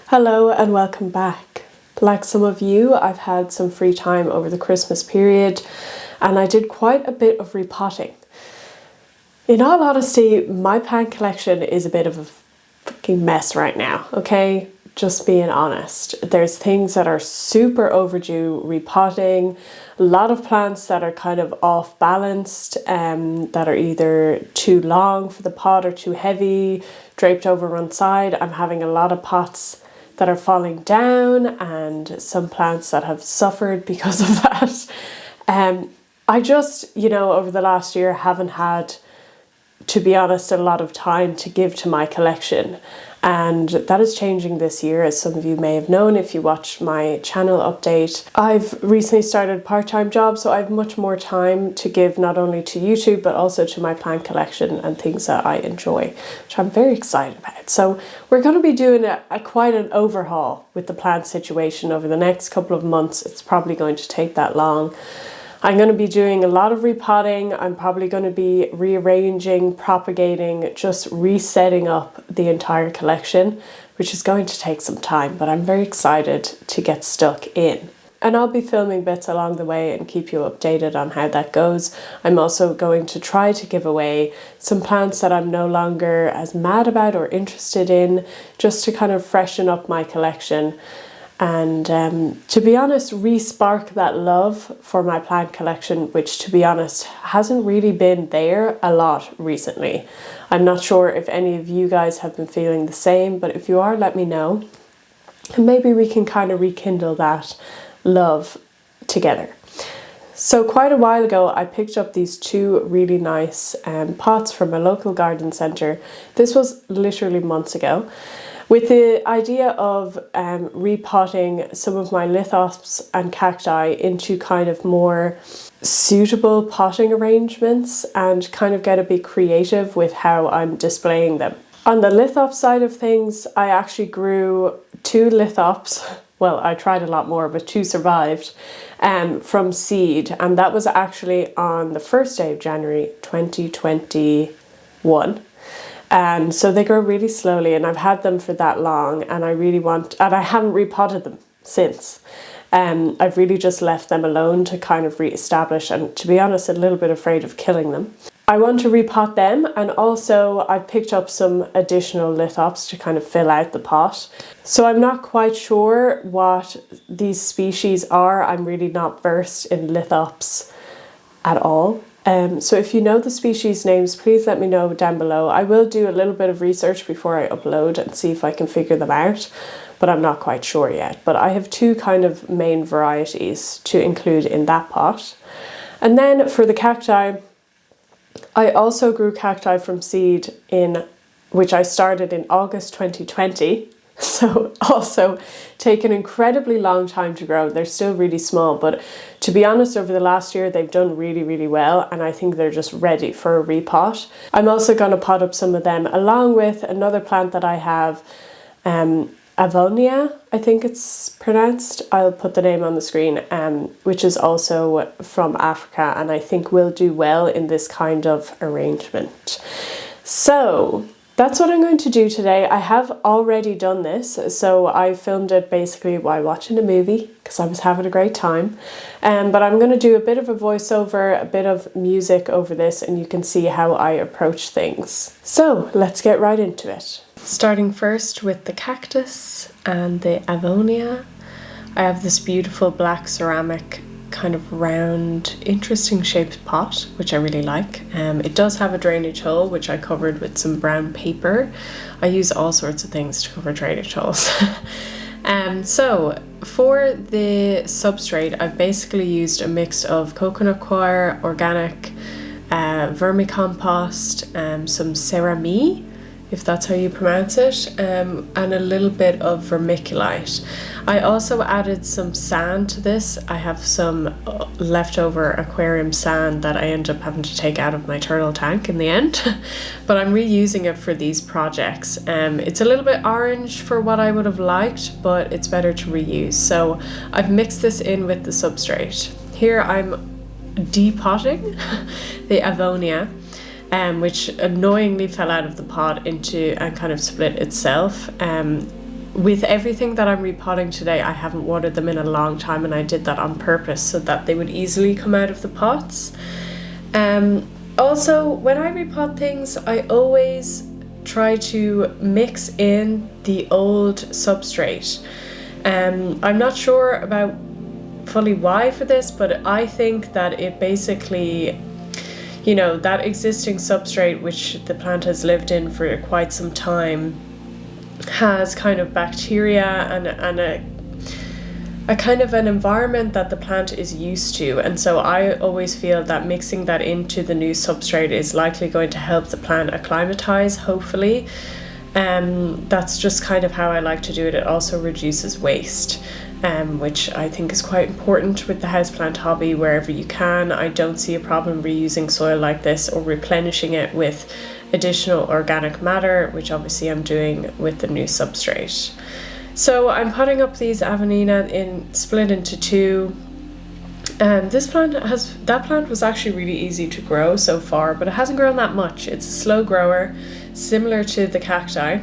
Hello and welcome back. Like some of you, I've had some free time over the Christmas period and I did quite a bit of repotting. In all honesty, my plant collection is a bit of a freaking mess right now, okay? Just being honest. There's things that are super overdue repotting, a lot of plants that are kind of off balanced, that are either too long for the pot or too heavy, draped over one side. I'm having a lot of pots that are falling down and some plants that have suffered because of that. I just, over the last year haven't had, to be honest, a lot of time to give to my collection. And that is changing this year, as some of you may have known if you watched my channel update. I've recently started a part-time job, so I have much more time to give not only to YouTube, but also to my plant collection and things that I enjoy, which I'm very excited about. So we're going to be doing quite an overhaul with the plant situation over the next couple of months. It's probably going to take that long. I'm going to be doing a lot of repotting. I'm probably going to be rearranging, propagating, just resetting up the entire collection, which is going to take some time, but I'm very excited to get stuck in. And I'll be filming bits along the way and keep you updated on how that goes. I'm also going to try to give away some plants that I'm no longer as mad about or interested in, just to kind of freshen up my collection. And to be honest, re-spark that love for my plant collection, which to be honest hasn't really been there a lot recently. I'm not sure if any of you guys have been feeling the same, but if you are, let me know. And maybe we can kind of rekindle that love together. So quite a while ago, I picked up these two really nice pots from a local garden centre. This was literally months ago, with the idea of repotting some of my lithops and cacti into kind of more suitable potting arrangements and kind of get a bit creative with how I'm displaying them. On the lithops side of things, I actually grew two lithops. Well, I tried a lot more, but two survived from seed. And that was actually on the 1st day of January 2021. And so they grow really slowly, and I've had them for that long, and I haven't repotted them since. I've really just left them alone to kind of re-establish, and to be honest, a little bit afraid of killing them. I want to repot them, and also I've picked up some additional lithops to kind of fill out the pot. So I'm not quite sure what these species are. I'm really not versed in lithops at all. So if you know the species names, please let me know down below. I will do a little bit of research before I upload and see if I can figure them out, but I'm not quite sure yet. But I have two kind of main varieties to include in that pot. And then for the cacti, I also grew cacti from seed which I started in August 2020. So also take an incredibly long time to grow. They're still really small, but to be honest, over the last year, they've done really, really well. And I think they're just ready for a repot. I'm also going to pot up some of them along with another plant that I have, Avonia, I think it's pronounced. I'll put the name on the screen, which is also from Africa, and I think will do well in this kind of arrangement. So that's what I'm going to do today. I have already done this, so I filmed it basically while watching a movie because I was having a great time. But I'm going to do a bit of a voiceover, a bit of music over this, and you can see how I approach things. So let's get right into it. Starting first with the cactus and the Avonia. I have this beautiful black ceramic kind of round, interesting shaped pot, which I really like. It does have a drainage hole, which I covered with some brown paper. I use all sorts of things to cover drainage holes. So for the substrate, I've basically used a mix of coconut coir, organic vermicompost, some ceramide, if that's how you pronounce it, and a little bit of vermiculite. I also added some sand to this. I have some leftover aquarium sand that I end up having to take out of my turtle tank in the end, but I'm reusing it for these projects. It's a little bit orange for what I would have liked, but it's better to reuse. So I've mixed this in with the substrate. Here I'm depotting the Avonia, which annoyingly fell out of the pot and kind of split itself. with everything that I'm repotting today, I haven't watered them in a long time, and I did that on purpose so that they would easily come out of the pots. Also, when I repot things, I always try to mix in the old substrate. I'm not sure about fully why for this, but I think that it basically, you know, that existing substrate which the plant has lived in for quite some time has kind of bacteria and a kind of an environment that the plant is used to, and so I always feel that mixing that into the new substrate is likely going to help the plant acclimatize, hopefully. That's just kind of how I like to do it. It also reduces waste, which I think is quite important with the houseplant hobby. Wherever you can, I don't see a problem reusing soil like this or replenishing it with additional organic matter, which obviously I'm doing with the new substrate. So I'm potting up these Avenina split into two. And that plant was actually really easy to grow so far, but it hasn't grown that much. It's a slow grower, similar to the cacti,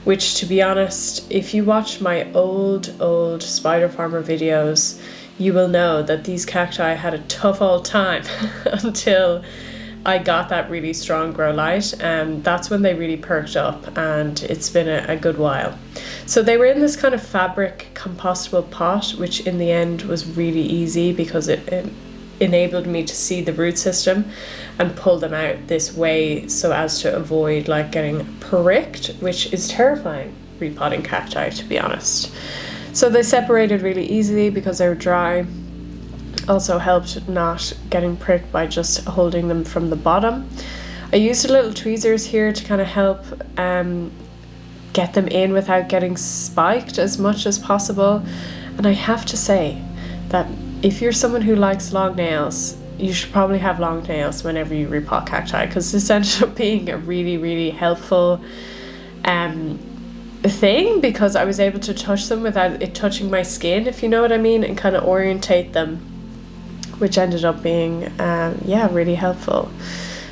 which, to be honest, if you watch my old spider farmer videos, you will know that these cacti had a tough old time until I got that really strong grow light, and that's when they really perked up, and it's been a good while. So they were in this kind of fabric compostable pot, which in the end was really easy because it enabled me to see the root system and pull them out this way so as to avoid like getting pricked, which is terrifying repotting cacti, to be honest. So they separated really easily because they were dry. Also helped not getting pricked by just holding them from the bottom. I used a little tweezers here to kind of help get them in without getting spiked as much as possible. And I have to say that if you're someone who likes long nails, you should probably have long nails whenever you repot cacti, because this ended up being a really helpful thing, because I was able to touch them without it touching my skin, if you know what I mean, and kind of orientate them, which ended up being really helpful.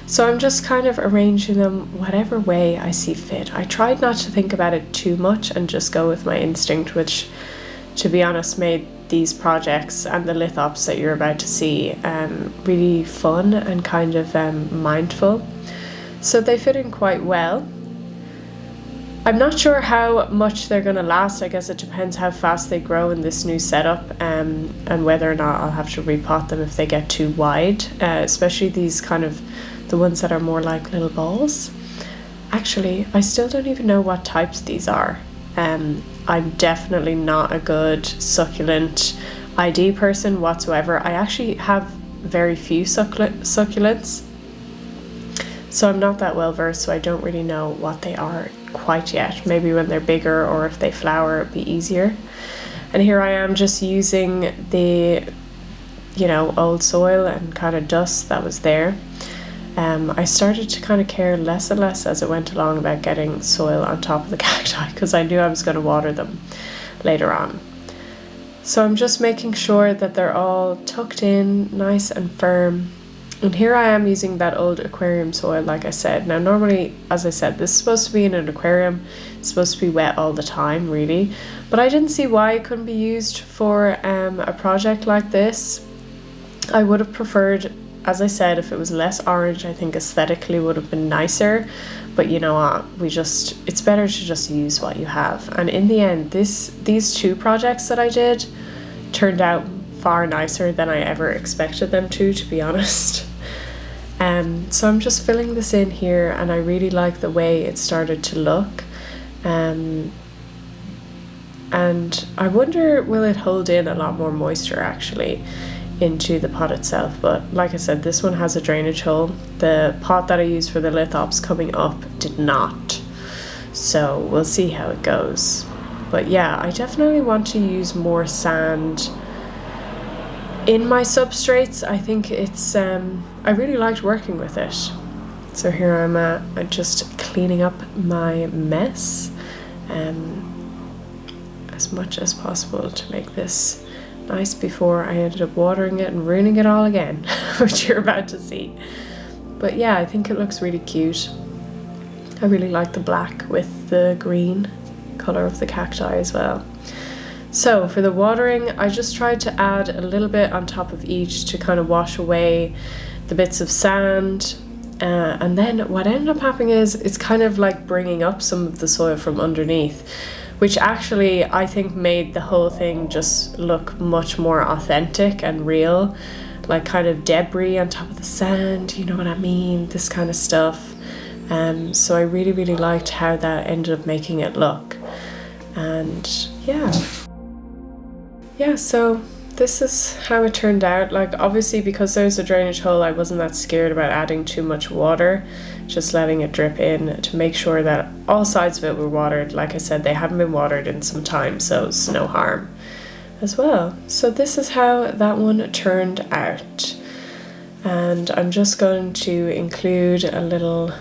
So I'm just kind of arranging them whatever way I see fit. I tried not to think about it too much and just go with my instinct, which, to be honest, made these projects and the lithops that you're about to see really fun and kind of mindful. So they fit in quite well. I'm not sure how much they're going to last. I guess it depends how fast they grow in this new setup, and whether or not I'll have to repot them if they get too wide, especially these kind of the ones that are more like little balls. Actually, I still don't even know what types these are. I'm definitely not a good succulent ID person whatsoever. I actually have very few succulents, so I'm not that well versed, so I don't really know what they are quite yet. Maybe when they're bigger or if they flower it'd be easier. And here I am just using the old soil and kind of dust that was there. I started to kind of care less and less as it went along about getting soil on top of the cacti, because I knew I was going to water them later on. So I'm just making sure that they're all tucked in nice and firm. And here I am using that old aquarium soil, like I said. Now normally, as I said, this is supposed to be in an aquarium. It's supposed to be wet all the time, really. But I didn't see why it couldn't be used for a project like this. I would have preferred, as I said, if it was less orange, I think aesthetically would have been nicer. But you know what, it's better to just use what you have. And in the end, these two projects that I did turned out far nicer than I ever expected them to be honest. So I'm just filling this in here, and I really like the way it started to look. And I wonder, will it hold in a lot more moisture actually into the pot itself? But like I said, this one has a drainage hole. The pot that I used for the lithops coming up did not, so we'll see how it goes. But yeah, I definitely want to use more sand in my substrates. I think it's I really liked working with it. So here I'm just cleaning up my mess as much as possible to make this nice before I ended up watering it and ruining it all again, which you're about to see. But yeah, I think it looks really cute. I really like the black with the green. colour of the cacti as well. So for the watering, I just tried to add a little bit on top of each to kind of wash away the bits of sand. And then what ended up happening is it's kind of like bringing up some of the soil from underneath, which actually I think made the whole thing just look much more authentic and real, like kind of debris on top of the sand, you know what I mean, this kind of stuff. So I really, really liked how that ended up making it look. And yeah, so this is how it turned out. Like obviously because there's a drainage hole, I wasn't that scared about adding too much water, just letting it drip in to make sure that all sides of it were watered. Like I said, they haven't been watered in some time, so it's no harm as well. So this is how that one turned out. And I'm just going to include a little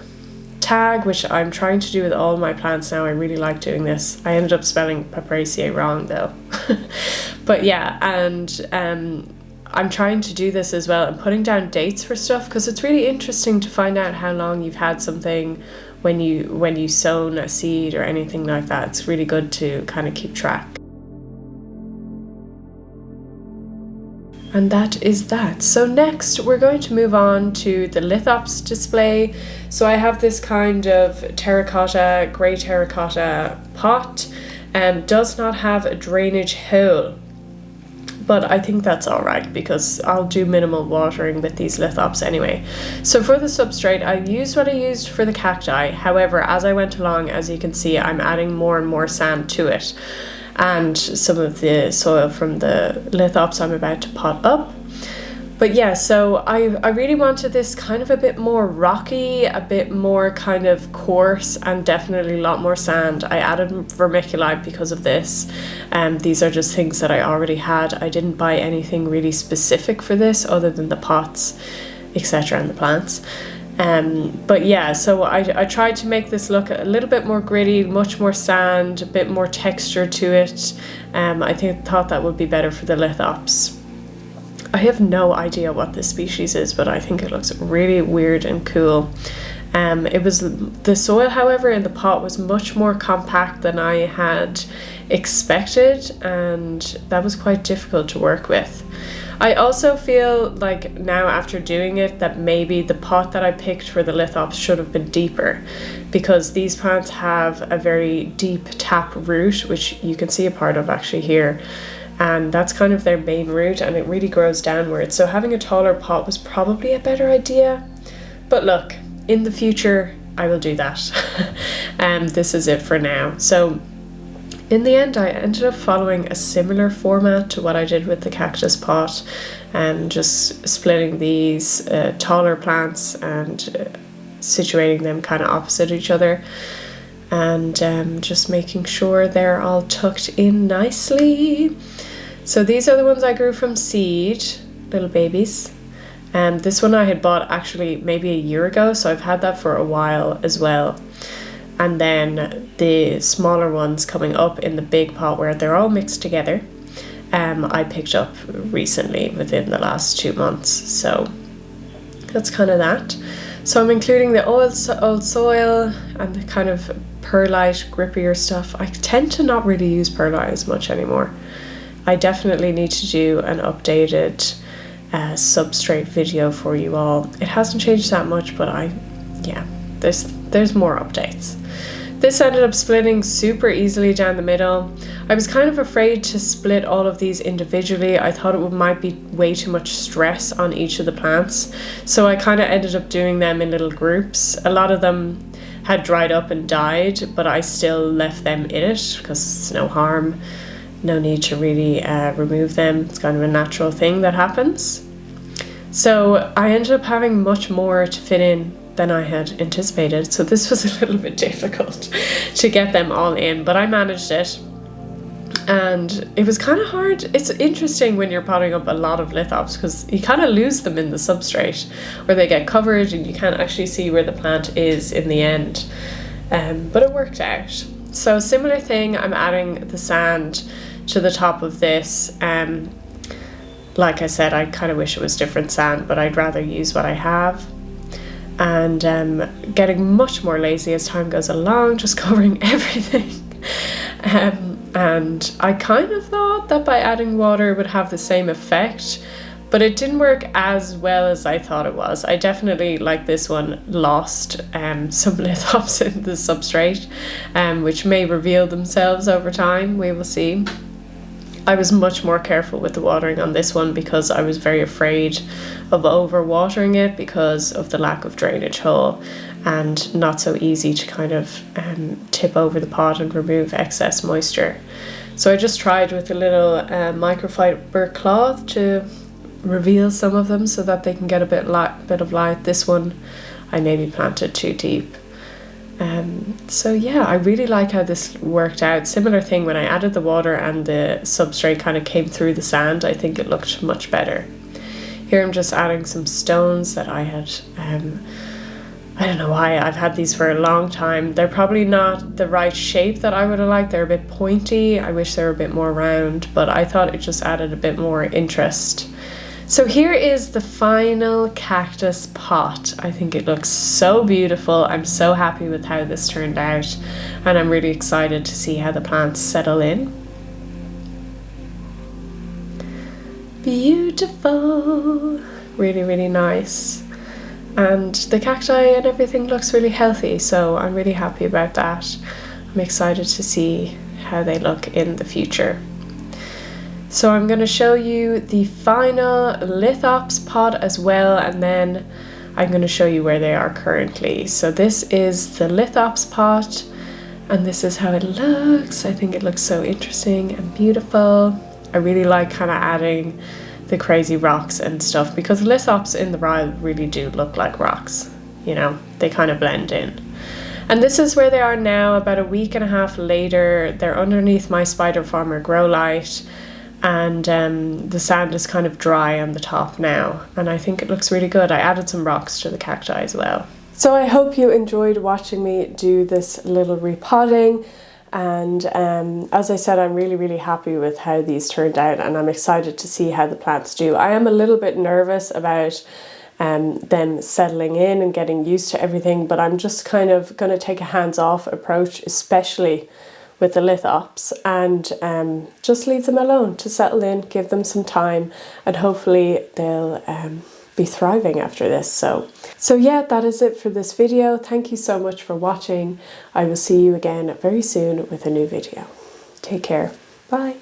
tag, which I'm trying to do with all my plants now. I really like doing this. I ended up spelling Papriciae wrong though. But yeah, and I'm trying to do this as well and putting down dates for stuff, because it's really interesting to find out how long you've had something when you sown a seed or anything like that. It's really good to kind of keep track. And that is that. So next we're going to move on to the Lithops display. So I have this kind of terracotta, grey terracotta pot, and does not have a drainage hole. But I think that's all right because I'll do minimal watering with these lithops anyway. So for the substrate, I used what I used for the cacti. However, as I went along, as you can see, I'm adding more and more sand to it, and some of the soil from the lithops I'm about to pot up. But yeah, so I really wanted this kind of a bit more rocky, a bit more kind of coarse, and definitely a lot more sand. I added vermiculite because of this. These are just things that I already had. I didn't buy anything really specific for this other than the pots, etc., and the plants. But yeah, so I tried to make this look a little bit more gritty, much more sand, a bit more texture to it. I thought that would be better for the lithops. I have no idea what this species is, but I think it looks really weird and cool. The soil, however, in the pot was much more compact than I had expected, and that was quite difficult to work with. I also feel like now after doing it that maybe the pot that I picked for the lithops should have been deeper, because these plants have a very deep tap root, which you can see a part of actually here. And that's kind of their main root, and it really grows downwards. So having a taller pot was probably a better idea. But look, in the future, I will do that. This is it for now. So in the end, I ended up following a similar format to what I did with the cactus pot, and just splitting these taller plants and situating them kind of opposite each other. And just making sure they're all tucked in nicely. So these are the ones I grew from seed, little babies. This one I had bought actually maybe a year ago, so I've had that for a while as well. And then the smaller ones coming up in the big pot where they're all mixed together, I picked up recently within the last 2 months. So that's kind of that. So I'm including the old soil and the kind of perlite, grippier stuff. I tend to not really use perlite as much anymore. I definitely need to do an updated substrate video for you all. It hasn't changed that much, but there's more updates. This ended up splitting super easily down the middle. I was kind of afraid to split all of these individually. I thought it might be way too much stress on each of the plants. So I kind of ended up doing them in little groups. A lot of them had dried up and died, but I still left them in it because it's no harm. No need to really remove them. It's kind of a natural thing that happens. So I ended up having much more to fit in than I had anticipated. So this was a little bit difficult to get them all in, but I managed it. And it was kind of hard. It's interesting when you're potting up a lot of lithops because you kind of lose them in the substrate, or they get covered and you can't actually see where the plant is in the end. But it worked out. So similar thing, I'm adding the sand to the top of this. Like I said, I kind of wish it was different sand, but I'd rather use what I have. And getting much more lazy as time goes along, just covering everything. and I kind of thought that by adding water it would have the same effect, but it didn't work as well as I thought it was. I definitely, like this one, lost some lithops in the substrate, which may reveal themselves over time, we will see. I was much more careful with the watering on this one because I was very afraid of over watering it because of the lack of drainage hole, and not so easy to kind of tip over the pot and remove excess moisture. So I just tried with a little microfiber cloth to reveal some of them so that they can get a bit of light. This one I maybe planted too deep. So yeah, I really like how this worked out. Similar thing when I added the water and the substrate kind of came through the sand, I think it looked much better. Here I'm just adding some stones that I had, I don't know why, I've had these for a long time. They're probably not the right shape that I would have liked. They're a bit pointy. I wish they were a bit more round, but I thought it just added a bit more interest. So here is the final cactus pot. I think it looks so beautiful. I'm so happy with how this turned out, and I'm really excited to see how the plants settle in. Beautiful. Really, really nice. And the cacti and everything looks really healthy, so I'm really happy about that. I'm excited to see how they look in the future. So I'm going to show you the final lithops pot as well, and then I'm going to show you where they are currently. So this is the lithops pot, and this is how it looks. I think it looks so interesting and beautiful. I really like kind of adding the crazy rocks and stuff, because lithops in the wild really do look like rocks, you know, they kind of blend in. And this is where they are now, about a week and a half later. They're underneath my Spider Farmer grow light, and the sand is kind of dry on the top now, and I think it looks really good. I added some rocks to the cacti as well. So I hope you enjoyed watching me do this little repotting, and as I said, I'm really happy with how these turned out, and I'm excited to see how the plants do. I am a little bit nervous about them settling in and getting used to everything, but I'm just kind of going to take a hands-off approach, especially with the lithops, and just leave them alone to settle in, give them some time, and hopefully they'll be thriving after this. So yeah, that is it for this video. Thank you so much for watching. I will see you again very soon with a new video. Take care. Bye.